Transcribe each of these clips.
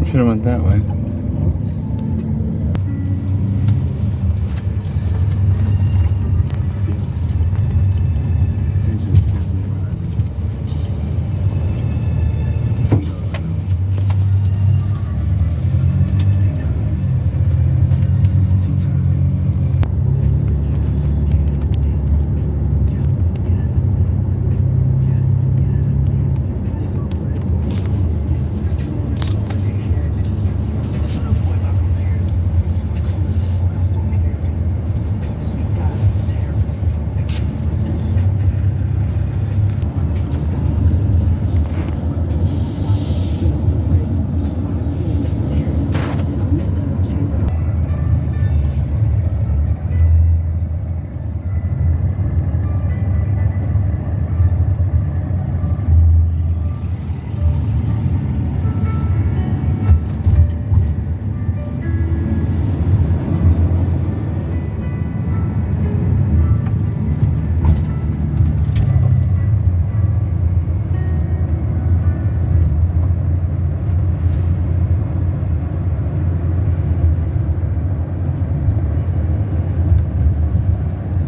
Should have went that way. Tension is definitely rising.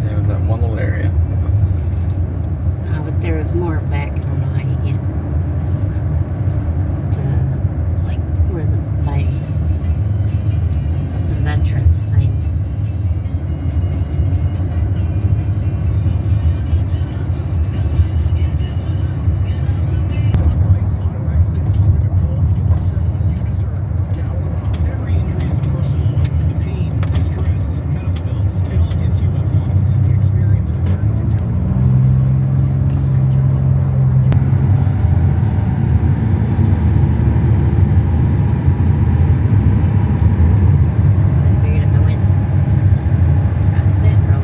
There was that one little area. But there was more back. I don't know how you get to, like, where the veterans thing. Every injury is personal. The pain, the stress, manifests. It all hits you at once. I figured if I went across that road.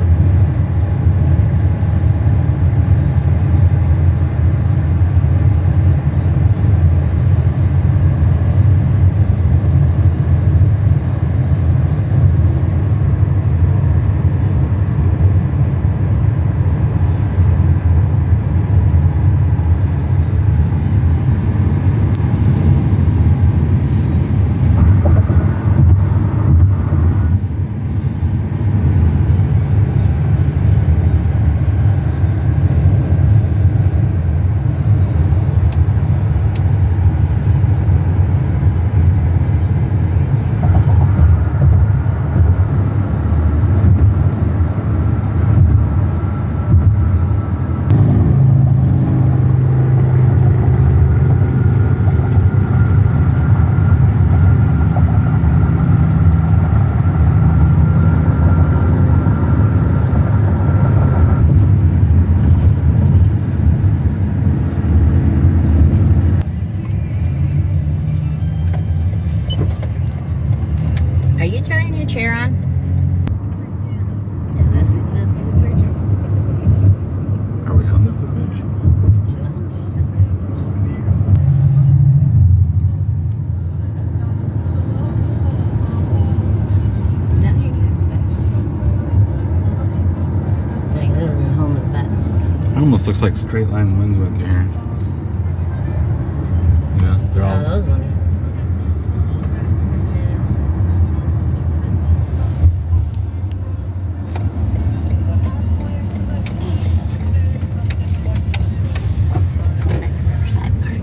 Are you turning your chair on? Is this the footbridge? Are we on the footbridge? It must be. Like, this is the home of the vets. It almost looks like straight line Windsworth here. Yeah, they're Oh, all. those ones. Riverside Park.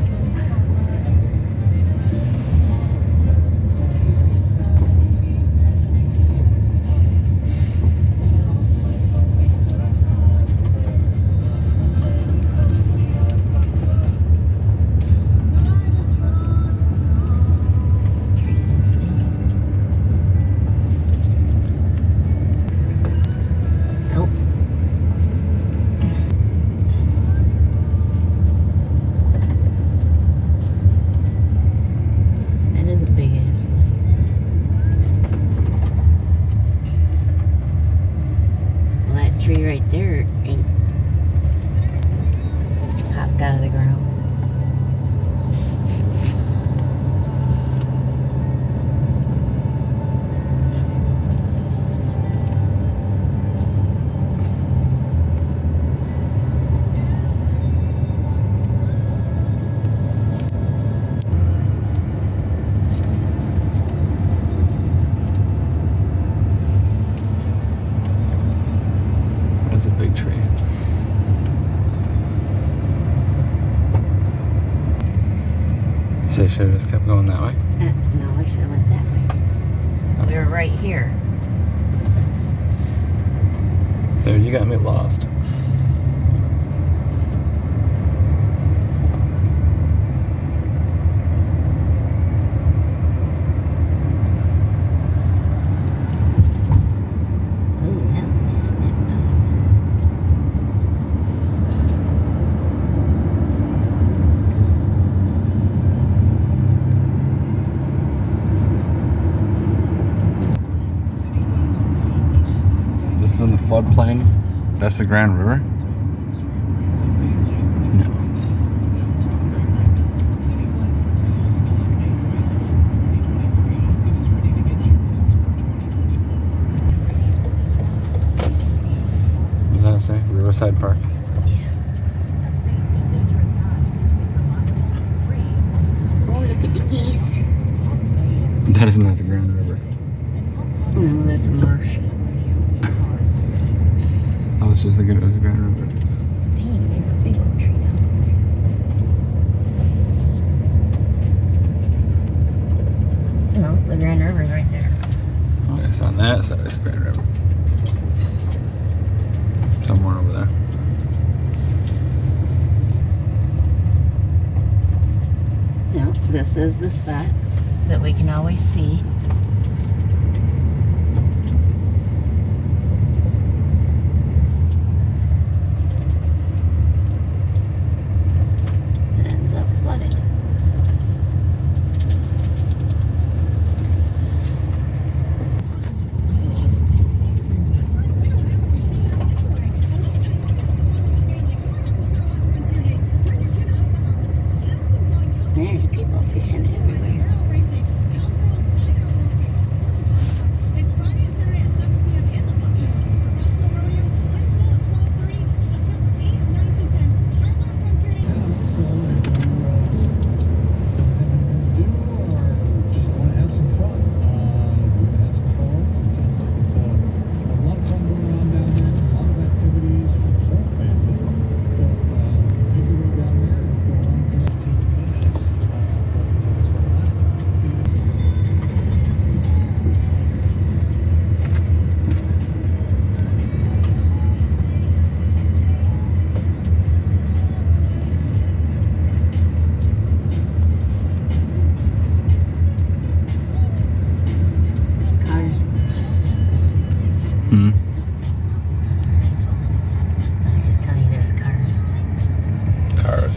should have just kept going that way. No, I should have went that way. We were right here. Dude, you got me lost. Oh, that was snap. This is in the floodplain. That's the Grand River? No. Does that say Riverside Park? Oh, look at the geese. That is not the Grand River. No, that's a marsh. I was just thinking it was the Grand River. Dang, there's a big old tree down there. No, the Grand River's right there. Okay, so on that side is Grand River. Somewhere over there. No, this is the spot that we can always see. It ends up flooded. There's people fishing everywhere. Just want to have some fun. We've had some calls. It sounds like it's a lot of fun going on down there. A lot of activities for the whole family. So maybe we'll go down there and go on for 15 minutes. But that's what Cars. Hmm. I just tell you there's cars. Cars.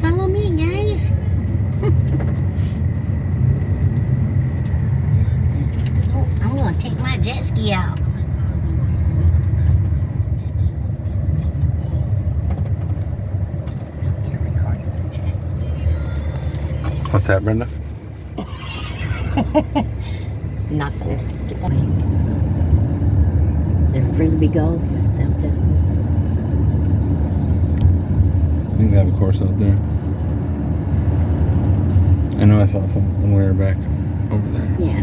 Follow me, guys. Oh, I'm gonna take my jet ski out. You're recording the jet. What's that, Brenda? Nothing. Get away. They're frisbee golf. Is that what that's called? I think they have a course out there. I know I saw some when we were back over there. Yeah.